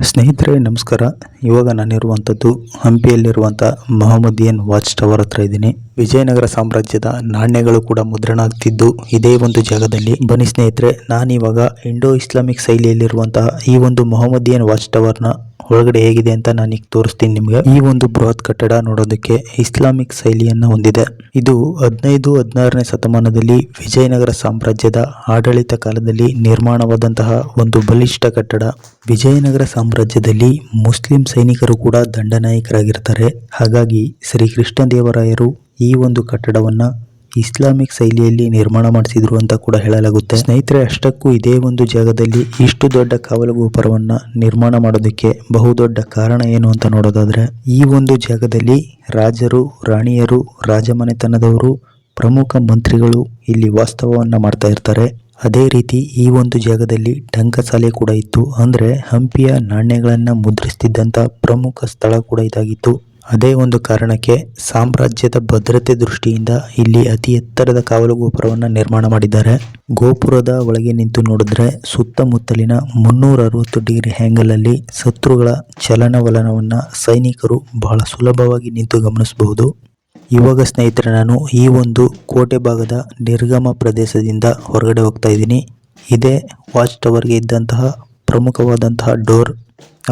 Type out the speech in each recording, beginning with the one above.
ಸ್ನೇಹಿತರೆ ನಮಸ್ಕಾರ. ಇವಾಗ ನಾನಿರುವಂಥದ್ದು ಹಂಪಿಯಲ್ಲಿರುವಂಥ ಮೊಹಮ್ಮದಿಯನ್ ವಾಚ್ ಟವರ್ ಹತ್ರ ಇದ್ದೀನಿ. ವಿಜಯನಗರ ಸಾಮ್ರಾಜ್ಯದ ನಾಣ್ಯಗಳು ಕೂಡ ಮುದ್ರಣ ಆಗ್ತಿದ್ದು ಇದೇ ಒಂದು ಜಾಗದಲ್ಲಿ. ಬನ್ನಿ ಸ್ನೇಹಿತರೆ, ನಾನಿವಾಗ ಇಂಡೋ ಇಸ್ಲಾಮಿಕ್ ಶೈಲಿಯಲ್ಲಿರುವಂತಹ ಈ ಒಂದು ಮೊಹಮ್ಮದಿಯನ್ ವಾಚ್ ಟವರ್ನ ಒಳಗಡೆ ಹೇಗಿದೆ ಅಂತ ನಾನೀಗ ತೋರಿಸ್ತೀನಿ ನಿಮಗೆ. ಈ ಒಂದು ಬೃಹತ್ ಕಟ್ಟಡ ನೋಡೋದಕ್ಕೆ ಇಸ್ಲಾಮಿಕ್ ಶೈಲಿಯನ್ನ ಹೊಂದಿದೆ. ಇದು 15-16ನೇ ಶತಮಾನದಲ್ಲಿ ವಿಜಯನಗರ ಸಾಮ್ರಾಜ್ಯದ ಆಡಳಿತ ಕಾಲದಲ್ಲಿ ನಿರ್ಮಾಣವಾದಂತಹ ಒಂದು ಬಲಿಷ್ಠ ಕಟ್ಟಡ. ವಿಜಯನಗರ ಸಾಮ್ರಾಜ್ಯದಲ್ಲಿ ಮುಸ್ಲಿಂ ಸೈನಿಕರು ಕೂಡ ದಂಡನಾಯಕರಾಗಿರ್ತಾರೆ. ಹಾಗಾಗಿ ಶ್ರೀ ಕೃಷ್ಣದೇವರಾಯರು ಈ ಒಂದು ಕಟ್ಟಡವನ್ನ ಇಸ್ಲಾಮಿಕ್ ಶೈಲಿಯಲ್ಲಿ ನಿರ್ಮಾಣ ಮಾಡಿಸಿದ್ರು ಅಂತ ಕೂಡ ಹೇಳಲಾಗುತ್ತೆ. ಸ್ನೇಹಿತರೆ, ಅಷ್ಟಕ್ಕೂ ಇದೇ ಒಂದು ಜಾಗದಲ್ಲಿ ಇಷ್ಟು ದೊಡ್ಡ ಕಾವಲು ಗೋಪುರವನ್ನ ನಿರ್ಮಾಣ ಮಾಡೋದಕ್ಕೆ ಬಹುದೊಡ್ಡ ಕಾರಣ ಏನು ಅಂತ ನೋಡೋದಾದ್ರೆ, ಈ ಒಂದು ಜಾಗದಲ್ಲಿ ರಾಜರು, ರಾಣಿಯರು, ರಾಜಮನೆತನದವರು, ಪ್ರಮುಖ ಮಂತ್ರಿಗಳು ಇಲ್ಲಿ ವಾಸ್ತವವನ್ನ ಮಾಡ್ತಾ ಇರ್ತಾರೆ. ಅದೇ ರೀತಿ ಈ ಒಂದು ಜಾಗದಲ್ಲಿ ಟಂಕಸಾಲೆ ಕೂಡ ಇತ್ತು. ಅಂದ್ರೆ ಹಂಪಿಯ ನಾಣ್ಯಗಳನ್ನ ಮುದ್ರಿಸ್ತಿದ್ದಂತ ಪ್ರಮುಖ ಸ್ಥಳ ಕೂಡ ಇದಾಗಿತ್ತು. ಅದೇ ಒಂದು ಕಾರಣಕ್ಕೆ ಸಾಮ್ರಾಜ್ಯದ ಭದ್ರತೆ ದೃಷ್ಟಿಯಿಂದ ಇಲ್ಲಿ ಅತಿ ಎತ್ತರದ ಕಾವಲು ಗೋಪುರವನ್ನು ನಿರ್ಮಾಣ ಮಾಡಿದ್ದಾರೆ. ಗೋಪುರದ ಒಳಗೆ ನಿಂತು ನೋಡಿದ್ರೆ ಸುತ್ತಮುತ್ತಲಿನ 360 ಡಿಗ್ರಿ ಆಂಗಲ್ ಅಲ್ಲಿ ಶತ್ರುಗಳ ಚಲನವಲನವನ್ನ ಸೈನಿಕರು ಬಹಳ ಸುಲಭವಾಗಿ ನಿಂತು ಗಮನಿಸಬಹುದು. ಇವಾಗ ಸ್ನೇಹಿತರೆ, ನಾನು ಈ ಒಂದು ಕೋಟೆ ಭಾಗದ ನಿರ್ಗಮ ಪ್ರದೇಶದಿಂದ ಹೊರಗಡೆ ಹೋಗ್ತಾ ಇದ್ದೀನಿ. ಇದೇ ವಾಚ್ ಟವರ್ಗೆ ಇದ್ದಂತಹ ಪ್ರಮುಖವಾದಂತಹ ಡೋರ್.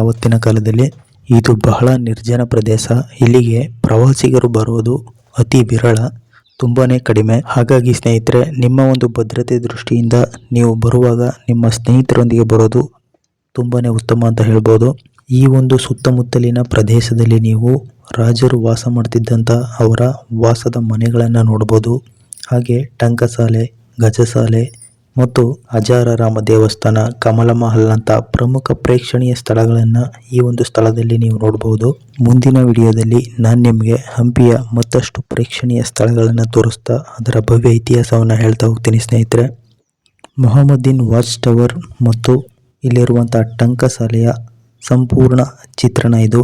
ಅವತ್ತಿನ ಕಾಲದಲ್ಲಿ ಇದು ಬಹಳ ನಿರ್ಜನ ಪ್ರದೇಶ. ಇಲ್ಲಿಗೆ ಪ್ರವಾಸಿಗರು ಬರೋದು ಅತಿ ವಿರಳ, ತುಂಬಾನೇ ಕಡಿಮೆ. ಹಾಗಾಗಿ ಸ್ನೇಹಿತರೆ, ನಿಮ್ಮ ಒಂದು ಭದ್ರತೆ ದೃಷ್ಟಿಯಿಂದ ನೀವು ಬರುವಾಗ ನಿಮ್ಮ ಸ್ನೇಹಿತರೊಂದಿಗೆ ಬರೋದು ತುಂಬಾನೇ ಉತ್ತಮ ಅಂತ ಹೇಳ್ಬೋದು. ಈ ಒಂದು ಸುತ್ತಮುತ್ತಲಿನ ಪ್ರದೇಶದಲ್ಲಿ ನೀವು ರಾಜರು ವಾಸ ಮಾಡ್ತಿದ್ದಂಥ ಅವರ ವಾಸದ ಮನೆಗಳನ್ನು ನೋಡ್ಬೋದು. ಹಾಗೆ ಟಂಕಸಾಲೆ, ಗಜಸಾಲೆ ಮತ್ತು ಅಜಾರಾರಾಮ ದೇವಸ್ಥಾನ, ಕಮಲ ಮಹಲ್ ಅಂತ ಪ್ರಮುಖ ಪ್ರೇಕ್ಷಣೀಯ ಸ್ಥಳಗಳನ್ನು ಈ ಒಂದು ಸ್ಥಳದಲ್ಲಿ ನೀವು ನೋಡಬಹುದು. ಮುಂದಿನ ವಿಡಿಯೋದಲ್ಲಿ ನಾನು ನಿಮಗೆ ಹಂಪಿಯ ಮತ್ತಷ್ಟು ಪ್ರೇಕ್ಷಣೀಯ ಸ್ಥಳಗಳನ್ನು ತೋರಿಸ್ತಾ ಅದರ ಭವ್ಯ ಇತಿಹಾಸವನ್ನು ಹೇಳ್ತಾ ಹೋಗ್ತೀನಿ. ಸ್ನೇಹಿತರೆ, ಮೊಹಮ್ಮದಿನ್ ವಾಚ್ ಟವರ್ ಮತ್ತು ಇಲ್ಲಿರುವಂಥ ಟಂಕಸಾಲೆಯ ಸಂಪೂರ್ಣ ಚಿತ್ರಣ ಇದು.